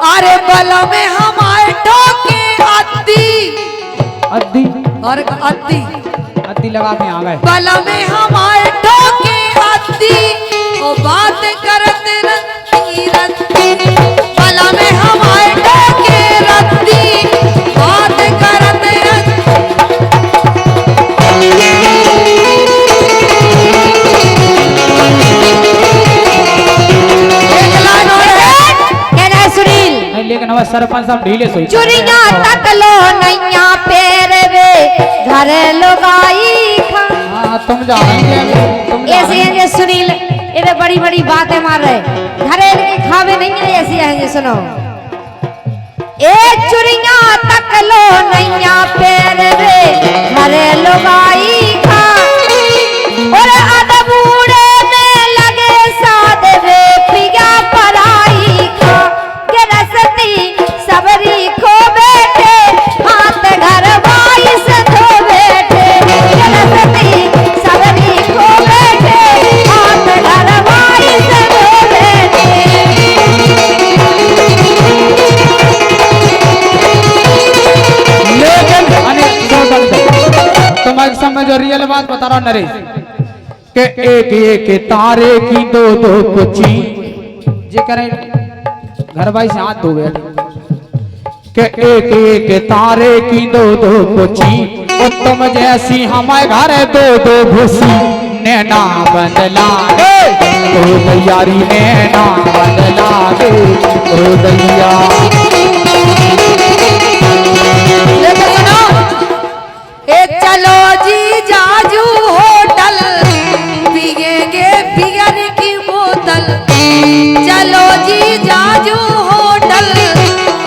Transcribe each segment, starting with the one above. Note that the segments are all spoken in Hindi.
अरे बल में हमारे ठोके अद्दी अद्दी और अद्दी अद्दी लगा के आ गए। बल में हमारे ठोके अद्दी और बात करते रत्ती रत्ती बल में हमारे ठोके रत्ती बात करते लेकिन हमारे सरपंच साहब ढीले सोई चुरिया तक लो नैया पैर वे घर लुगाई खा। हाँ तुम जाओ ऐसे हैं जे सुनील ये बड़ी बड़ी बातें मार रहे घरे के खावे नहीं है ऐसी है जे सुनो ए चुरिया तक लो नैया पैर वे घर लुगाई खा और अदबूड़े में लगे साध वे पिया पराई खा के रसती सबरी खो बैठे हाथ घर बाई से धो बैठे के रसती सबरी खो बैठे हाथ घर बाई से धो बैठे। तुम्हारे समय जो रियल बात बता रहा नरेश के एक एक तारे की दो दो कुची जे करे घर भाई से हाथ धो गया के एक एक तारे की दो दो कुची और तुम जैसी हमारे घर दो दो भूसी नैना बदला ओ दैयारी नैना बदला ओ दैया। चलो जी जाजू होटल पिएंगे बियर की बोतल चलो जी जाजू होटल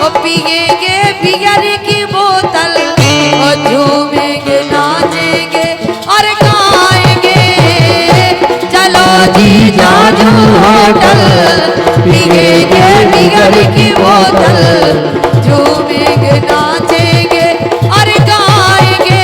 और पिएंगे बियर की बोतल और झूमेंगे नाचेंगे और गाएंगे चलो जी जाजू होटल पिएंगे बियर की बोतल झूमेंगे नाचेंगे और गाएंगे।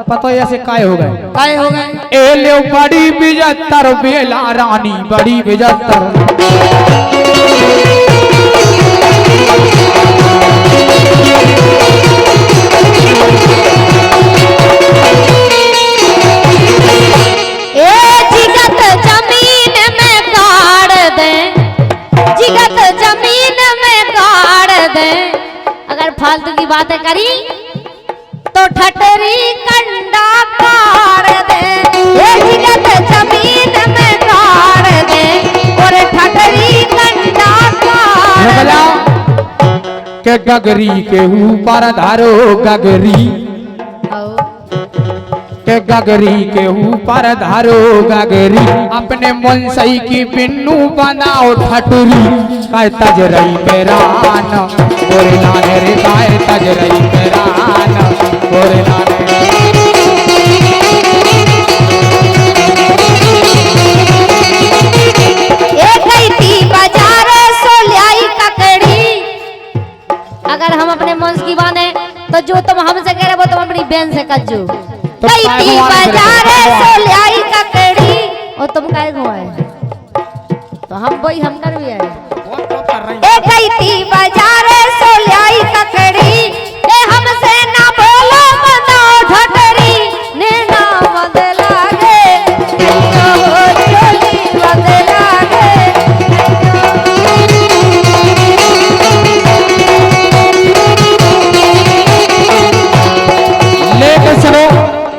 पता ऐसे काय हो गए ए ले बड़ी बिजत्तर बेला रानी बड़ी बिजत्तर अगर फालतू की बातें करी तो ठटरी कंडा काट दे ये जिगत जमीन में काट दे और ठटरी कंडा काट दे के गगरी के ऊपर धारो गगरी के गगरी के ऊपर धरो गगरी अपने मुंसई की पिन्नू बनाओ ठटुरी काय तज रही पेरान गोरे लाने रे काय तज रही पेरान गोरे लाने अगर हम अपने मन की बाने तो जो तुम हमसे कह रहे वो तुम अपनी बहन से कज्जू तो कई बाजारे सोलाई ककड़ी और तुम काहे घुमाए तो हम वही हम कर भी आए ए कई बाजारे सोलाई ककड़ी ए हमसे ना बोलो बनाओ ढटरी ने ना बदला गे हो चोली बदला गे सुनो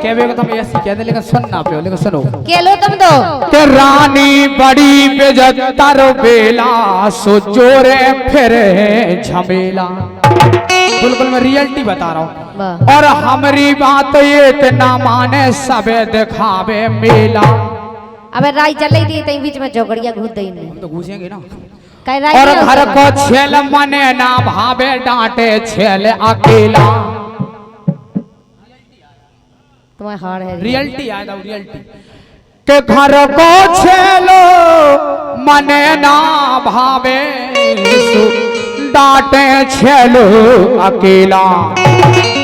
कहवे को तुम ऐसी कह दे लेकिन सुनना पे लेकिन सुनो के लो तुम दो ते रानी बड़ी बेजतर बेला सो जोरे फिर झमेला बिल्कुल मैं रियलिटी बता रहा हूँ और हमारी बात ये इतना माने सबे दिखावे मेला अबे राई चल रही थी तई बीच में चौकड़िया घुस गई नहीं तो घुसेंगे ना और घर को छेल मने ना भावे डांटे छेल अकेला तुम्हें हार है रियलिटी आया था रियलिटी के घर को छेलो मने ना भावे डांटे छेलो अकेला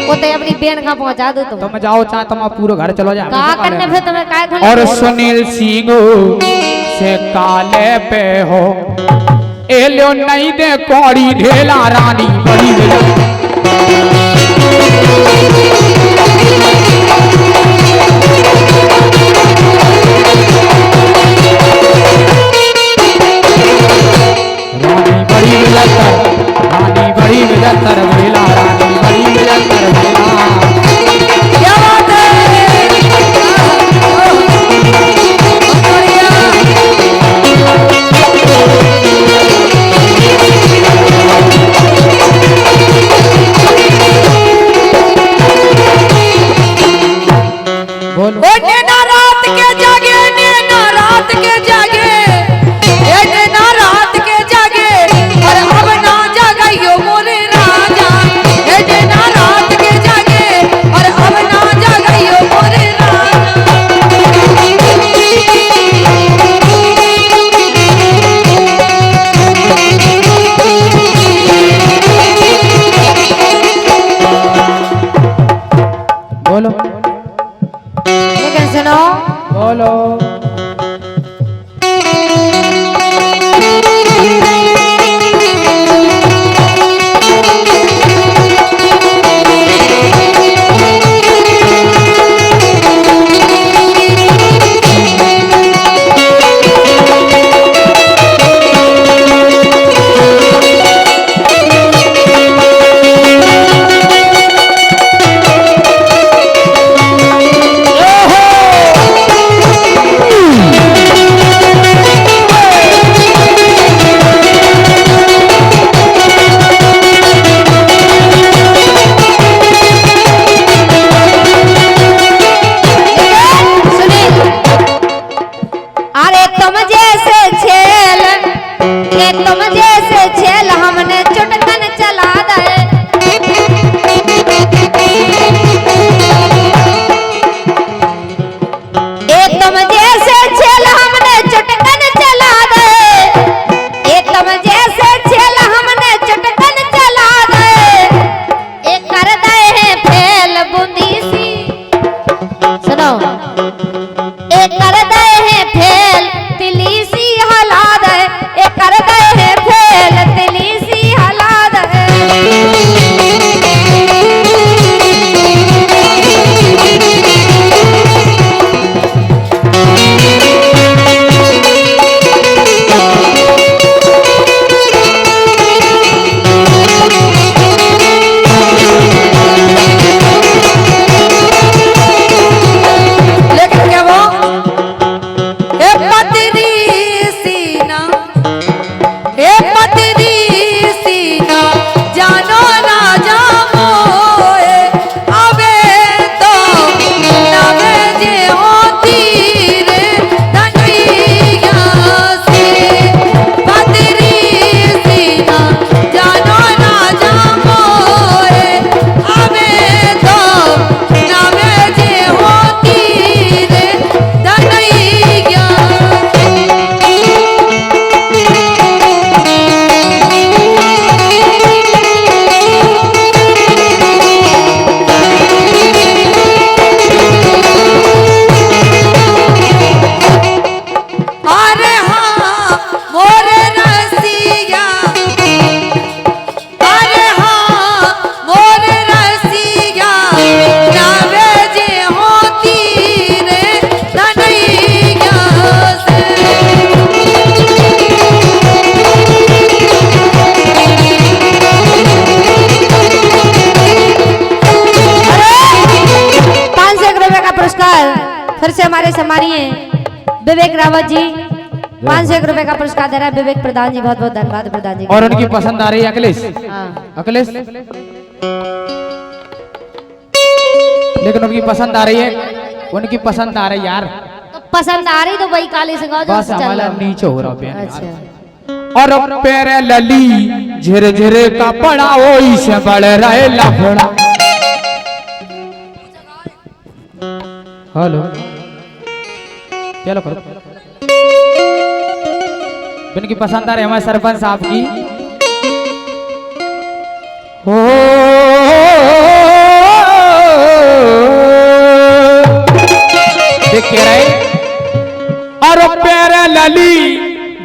वो तो अपनी बहन का पहुंचा दो तुम जाओ चाहे तुम पूरा घर चलो जाओ का करने फिर तुम्हें काय खोले और सुनील सिंह से काले पे हो एलो नहीं दे कौड़ी ढेला रानी बड़ी रानी बड़ी बेजतर बेला रानी बड़ी बेजतर बेला क्या बात है सम्मानिए विवेक रावत जी 501 रुपए का पुरस्कार दे रहा है विवेक प्रधान जी, बहुत बहुत धन्यवाद प्रधान जी। और उनकी पसंद आ रही है अखिलेश। हाँ। अखिलेश लेकिन उनकी पसंद आ रही है, उनकी पसंद आ रही यार। तो पसंद आ रही तो वही काली सिंगार जो बस चल हमारा रहा। नीचे हो रहा है। अच्छा और पैरे लली झिर झिरे का पड़ा ओई से बड़ रहे लफड़ा। हेलो चलो करो। इनकी पसंद आ रही हमारे सरपंच साहब की। हो देख के रहे और पैरे लली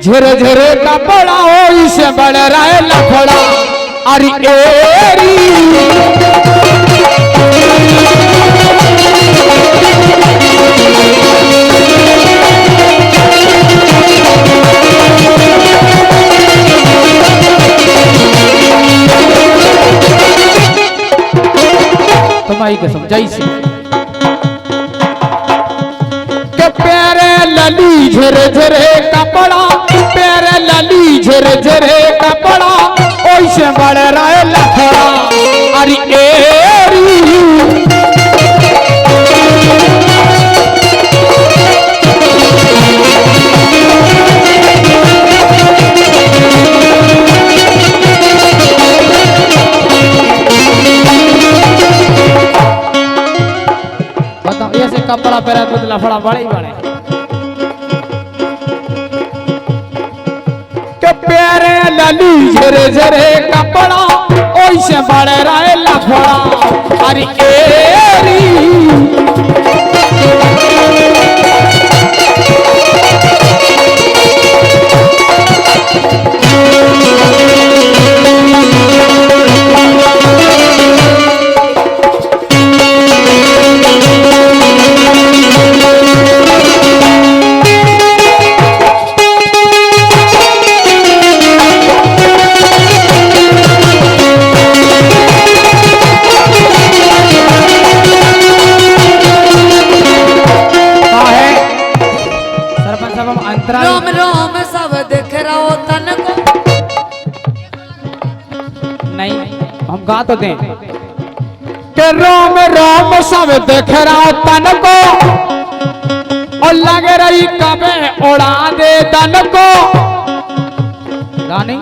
झिर झिर का पड़ा हो इसे बड़ रहे लफड़ा। अरे एरी तुम्हारी कसम जैसे के प्यारे लली झिर झिरे कपड़ा, प्यारे लली झिर झिरे कपड़ा ओइसे बड़ रहे लफड़ा। अरे एरी ऐसे कपड़ा पहरा तो लफड़ा बड़े बड़े के प्यारे लली झरे झरे कपड़ा ओइसे बड़े रहे लफड़ा। अरे एरी रोम रोम सब देख रहा हो तन को। नहीं हम गा तो दें के रोम रोम सब देख रहा तन को और लग रही कबे उड़ा दे तन को। रानी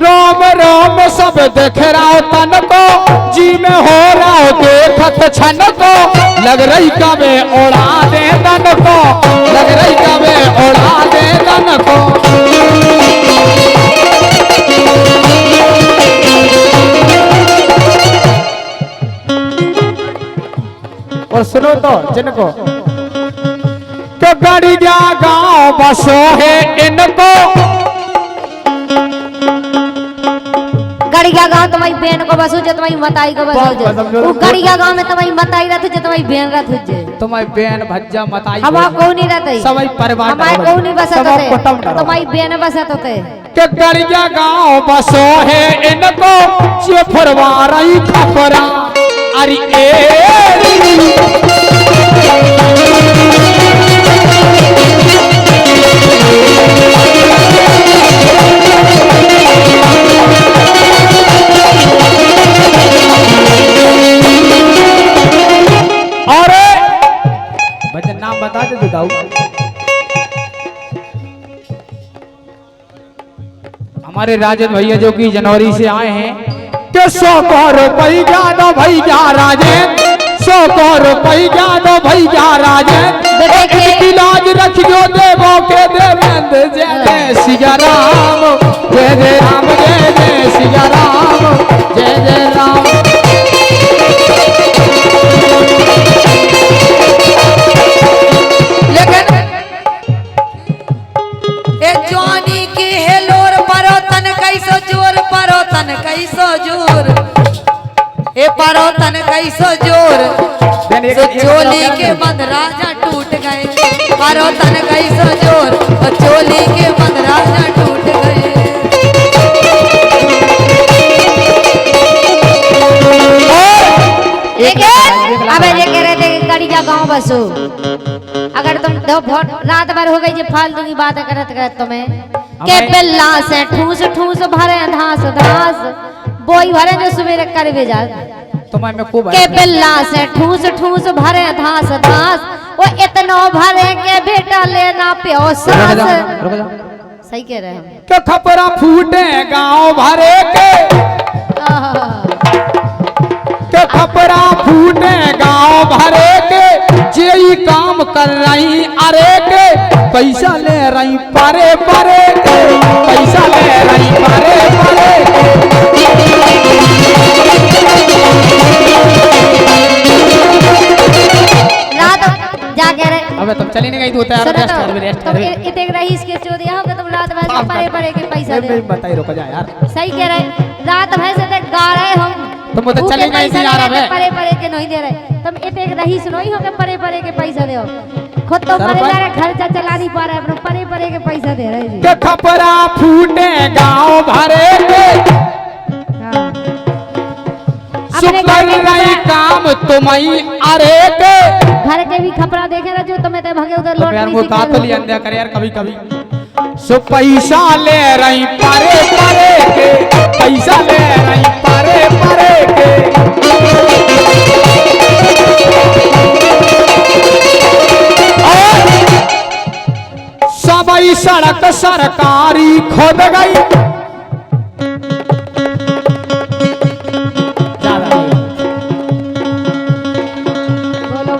रोम रोम सब देख रहा तन को जी में हो रहा देखत छन को। लग रही कबे उड़ा दे तन को, लग रही कबे उड़ा दे तन को। और सुनो तो जिनको कि गड़िया गांव बसो है इनको। गड़िया गांव तुम्हारी बहन को बसू जो तुम्हारी मताई को बसू वो गड़िया गांव में तुम्हारी मताई रहती जो तुम्हारी बहन रहती जे तुम्हारी बहन भज्जा मताई हमारा को नहीं रहते सभी परिवार हमारे को नहीं बसत होते तुम्हारी बहन बसत होते के गड़िया गांव बसो है इनको ये फरवा रही खपरा। अरे भजन नाम बता दे तो दाऊ। हमारे राजन भैया जो कि जनवरी से आए हैं कि 100 रुपया दो भैया राजन, 100 रुपया दो भैया राजन। इलाज रखियो देवो के देवेंद्र जय जय सिया राम, जय जय राम, जय जय सिया राम, जय जय राम। जवानी की हेलोर परो तन कैसो जोर, परो तन कैसो जोर, ए परो तन कैसो जोर। चोली के बंद राजा टूट गए, परो तन कैसो जोर, चोली के बंद राजा टूट गए। लेकिन दो रात भर हो गई जो फालतू की बातें करत करत तुम्हें के बिल्ला से ठूस ठूस भरे धास धास बोई भरे जो सवेरे कर भेजा तुम्हें मैं खूब के बिल्ला से ठूस ठूस भरे धास धास वो इतना भरे के बेटा लेना प्यो सास सही कह रहे हैं के खपरा फूटे गांव भरे के खपरा फूटे गांव भरे के जेई काम कर रही अरे के पैसा ले रही परे परे के पैसा ले रही परे परे रात जाके रहे अबे तुम चली नहीं गई तू तो रेस्ट कर इतने रईस के चोरी हो तुम रात भर परे परे के पैसा दे बताई रुक जा यार सही कह रहे रात भर से तक गा रहे हम तुम तो चली गई थी यार अबे परे परे के नहीं दे रहे तुम इतने रईस नहीं हो के परे परे के पैसा दे खुद तो मरे जा रहे खर्चा चला नहीं पा रहे अपने परे परे के पैसा दे रहे जी के खपरा फूटे गांव भरे के सुकर रही काम तुम्हारी अरे के घर के भी खपरा देखे रहे जो तुम्हें ते भगे उधर लौट नहीं सीखे तो लिया अंदर कर यार कभी कभी सो पैसा ले रही परे परे के पैसा ले रही परे परे के सबई सड़क सरकारी खोद गई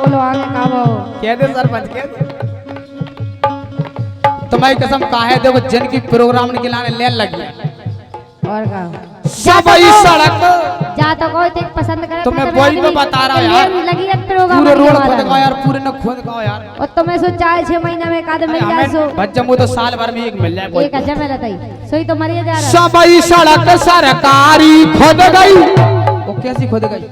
बोलो आगे का वो कह दे सरपंच कह दे तुम्हारी कसम काहे देखो जन की प्रोग्राम निकलाने ले लगी और का सबई सड़क जा तो कोई देख पसंद करे तो मैं वही तो बता रहा हूं यार लगी है प्रोग्राम पूरे रोड खोद गया यार पूरे न खोद गया यार और तुम्हें सो 4-6 महीने में काद मिल जाए सो बच्चों तो साल भर में एक मिल जाए एक हजार में रहता ही सोई तो मरिए जा रहा सबई सड़क सरकारी खोद गई वो कैसी खोद गई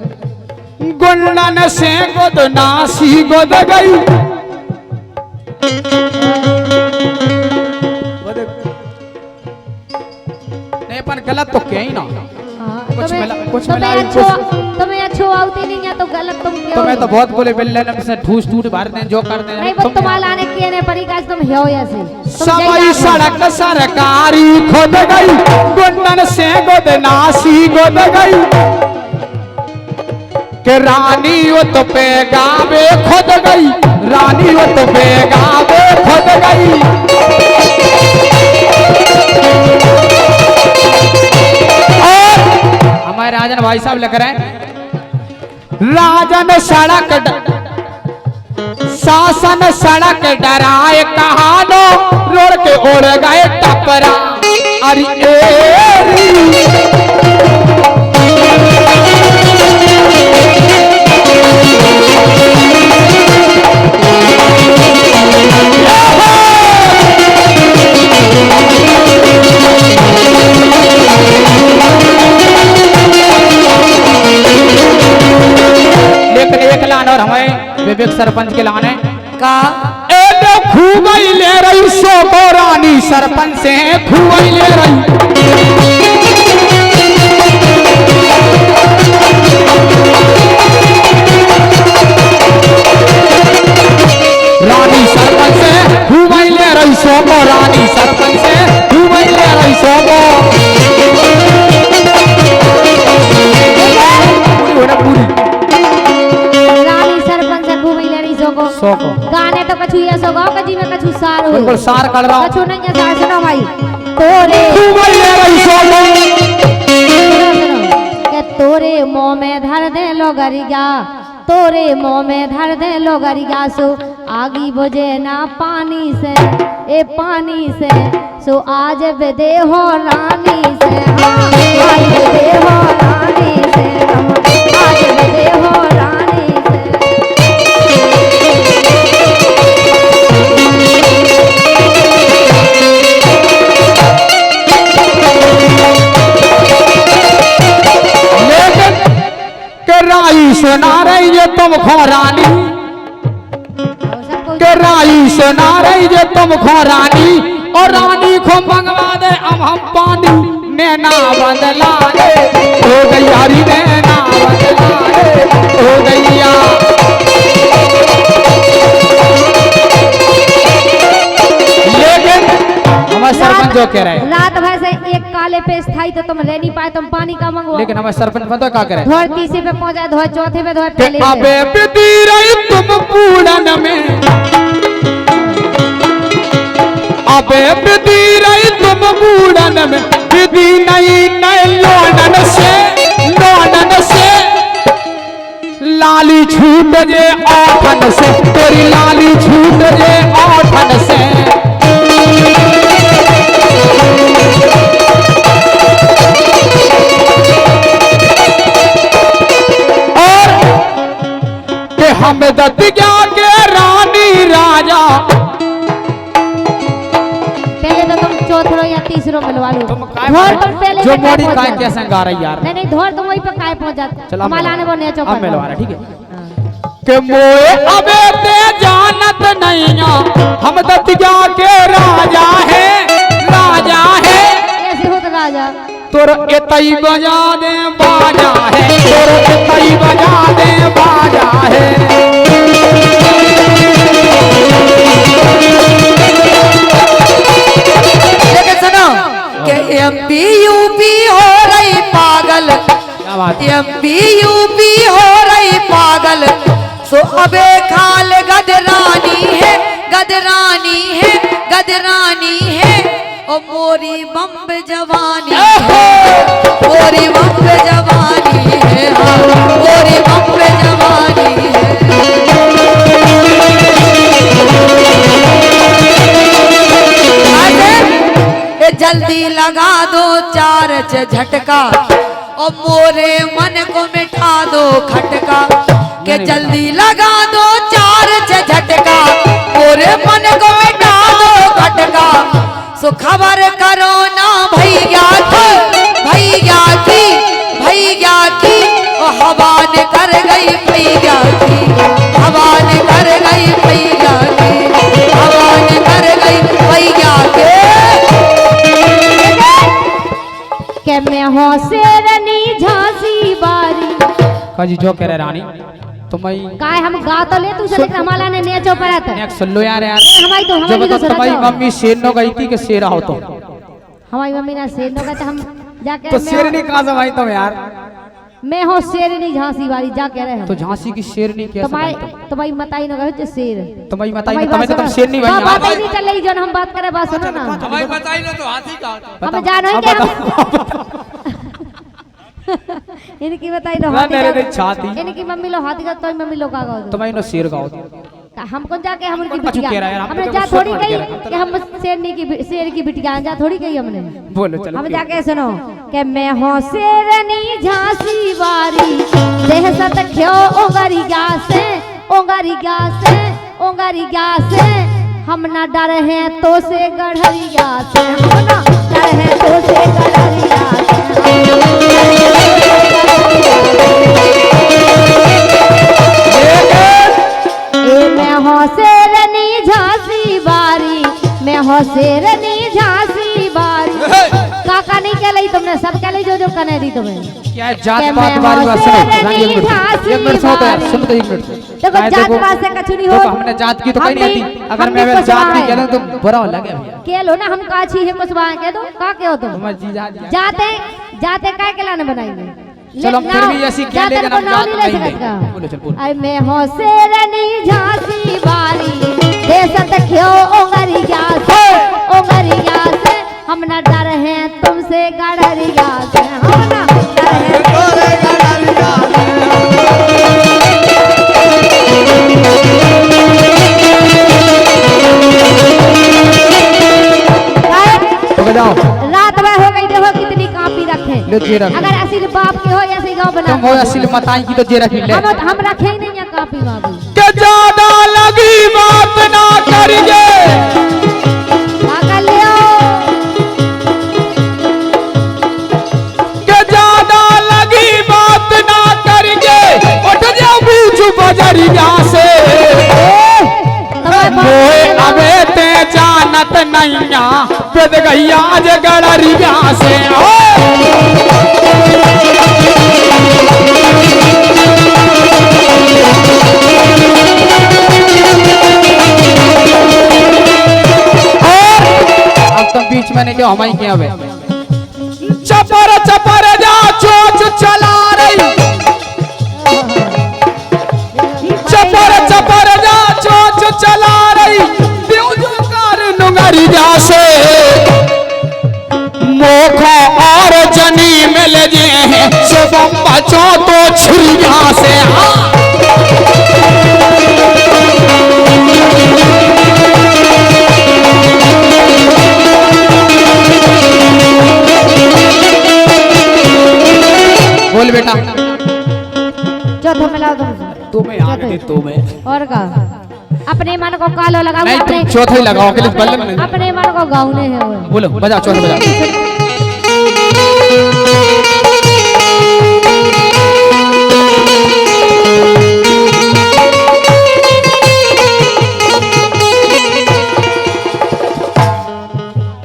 गुंडन से गोदनासी गोद गई नहीं पर गलत तो क्या ही ना तुम्हें अच्छो आउती नहीं है तो गलत तुम क्यों तुम्हें तो बहुत बोले बिल्ले ने से ठूस टूट भर दे जो कर दे नहीं तुम लाने के ने पड़ी काज तुम हो ऐसे सबई सड़क सरकारी खोद गई गुंडन से गोदनासी गोद गई के रानी वो तो पे गावे खोद गई रानी वो तो पे गावे खोद गई और हमारे राजन भाई साहब लिख रहे हैं राजन सड़क शासन सड़क डराए कहानो रोड के ओढ़ गए टपरा अरे एक लान और हमें विवेक सरपंच के लाने का खूबई ले रही सो को रानी सरपंच से खूबई ले रही रानी सरपंच से खूबई ले रही सो को रानी सरपंच से खूबई ले रही सो को पूरी को गाने तो कछु ये सो गाओ कजी में कछु सार हो बिल्कुल सार कर रहा हूं कछु नहीं है सार सुनो भाई तोरे के तोरे मुंह में धर दे लो गरिया तोरे मुंह में धर दे लो गरिया सो आगी बुझे ना पानी से ए पानी से सो आज विदे हो रानी से हाँ आज विदे हो रानी से हम आज विदे हो रानी से राई सुना रही है तुम खो रानी के राई सुना रही है तुम खो रानी और रानी को मंगवा दे अब हम पानी नैना बदला दे हो गई हरी नैना बदला दे हो गैया हमारे सरपंच जो कह रहे हैं, रात भर से एक काले पे स्थाई तो तुम रह नहीं पाए, तुम पानी का मंगवा। लेकिन हमारे सरपंच पता क्या करे, धोर तीसरे पे पहुंचा, धोर चौथे पे, धोर पहले पे। अबे बिदी रही तुम पूड़न में, अबे बिदी रही तुम पूड़न में, बिदी नहीं नहीं लोडन से लाली छूट जे आठन से, तेरी लाली छूट जे आठन से। और के हम दतिया के रानी राजा, पहले तो तुम चौथरो या तीसरो मिलवा लो। तुम काय धोर तुम पहले जो पे मोड़ी पहुंच काय जाते। क्या संगा रही यार, नहीं धोर तुम वहीं पे काय पहुंच जाते। चलो हमारा ने वो ने चौपड़ अब मिलवा रहा, ठीक है। के मोए अबे ते जानत नहीं, हम दतिया के राजा है, राजा है। कैसे हो तो राजा, तोर एतई बजा दे बाजा है, तोर एतई बजा दे बाजा है। लेकिन सुनो कि एमपी यूपी हो रही पागल, क्या बात है? एमपी यूपी हो रही पागल, सो अबे खाल गदरानी है, गदरानी है, गदरानी है। ओ मोरी बम्ब जवानी है, मोरी बम्ब जवानी है, हाँ, मोरी बम्ब जवानी है। ए जल्दी लगा दो चार झटका, और मोरे मन को मिटा दो खटका। के जल्दी लगा दो चार झटका, मोरे मन को मिटा दो खटका। सो खबर करो ना भैया की, भैया की, भैया की। ओ हवा ने कर गई भैया की, हवा ने कर गई भैया की, हवा ने कर गई भैया के। के मैं हो शेरनी झांसी बारी। काजी जो कह रहे रानी, तुम्हारी काय हम गा तो ले तू से, लेकिन हमारा ने नेचो पर आता। नेक्स्ट सुन लो यार, यार हमारी तो जो बताओ तुम्हारी सुना मम्मी शेरनो गई थी कि शेरा हो तो हमारी मम्मी ना शेर नो कहते, हम जाके तो शेरनी कहाँ से भाई तुम यार, मैं हो शेरनी झांसी वाली जा कह रहे तो हम। झांसी की शेरनी कैसे भाई तुम? तुम्हारी बताई नो कहे शेर, तुम्हारी बताई तुम्हारी तुम्हें तो तुम बात शेरनी सुनो। भाई हाँ, बात यार। ही नहीं चल रही जो हम बात करें, बात सुनो ना। हमें बताई ना तो हाथी का हम जानो अब कि बताओ। इनकी बताई नो ना हाथी मेरे का- देख छाती, इनकी मम्मी लो हाथी का, तो मम्मी लो का गाओ। तुम्हारी नो शेर गाओ। हमको जाके हम उनकी कौन बच्चों कह रहा है यार, हमने हमने जा कभी थोड़ी सोच कही मत कह रहा। कि हम शेर की बिटिया जा थोड़ी कही हमने। बोलो चलो। हम जाके सुनो कि मैं हो शेरनी झांसी वारी, देह सत ख्यो ओंगरिया से, ओंगरिया से, ओंगरिया से। हम ना डर हैं तो से गढ़रिया से, हम ना डर हैं तो से गढ़रिया से। मैं हो शेरनी झांसी बारी, मैं हो शेरनी झांसी बारी। काका नहीं कह ली तुमने, सब कह ली जो जो कने दी तुम्हें। क्या है जात के पात मैं बारी बात हो सुनो शेरनी रानी, एक मिनट झांसी एक मिनट सुनो तो यार, बारी। सुनो तो एक मिनट। देखो आए जात देखो, पात से कछु नहीं हो। देखो हमने जात की तो कहीं नहीं थी, अगर मैं अगर जात की कहूं तो बुरा हो लगे भैया। के लो ना हम काछी है कुछ बात कह दो का के हो तुम। तुम्हारी जीजा जाते जाते काय के लाने बनाएंगे। चलो फिर भी ऐसी क्या जाते लेकिन को हम नाम जात नहीं ले नहीं सकता। लेंगे। बोलो चल बोलो। अरे मैं हो शेरनी झांसी बारी, देसत ख्यो ओंगरिया से, ओंगरिया से। हम ना डर हैं तुमसे गढ़रिया से, हम ना डर हैं तुमसे गढ़रिया से। तो जाओ रात में हो गई, देखो कितनी कापी रखे। लो जी रख। अगर असील बाप के हो ऐसे गाँव बना, तुम हो असल मताई की तो जे रख ले। हम रखे ही नहीं है कापी बाबू। के ज्यादा लगी बात ना करिए, काका लियो के ज्यादा लगी बात ना करिए। उठ जाओ बीच बजरिया से, मोए अबे ते जानत नैया, बेद गैया जे गड़रिया से। बीच में नहीं क्यों हम ही क्या चपर चपर जा चोच चला रही चपर चपर जा चोच चला रही नुंगरी जा से मोखा और जनी मिल जे सब बचो तो छुरिया से बोल बेटा चौथा मिलाओ तुम्हें याद है तुम्हें और का अपने मन को कालो लगाओ नहीं अपने तुम चौथा ही लगाओ अकेले बल्ले में नहीं अपने मन को गाउने है वो बोलो बजा चौथा बजा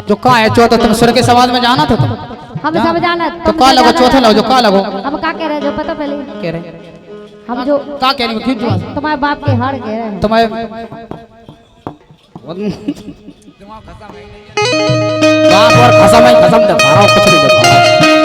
जो कहाँ है चौथा तुम सुर के सवाल में जाना था तुम हम सब जाना तो का लगो चौथा लगो जो का लगो हम का कह रहे जो पता पहले कह रहे हम जो का कह रही हो खींच तुम्हारे बाप के हार कह रहे हैं तुम्हारे बाप और खसम है खसम दिखा रहा हूँ कुछ नहीं दिखा रहा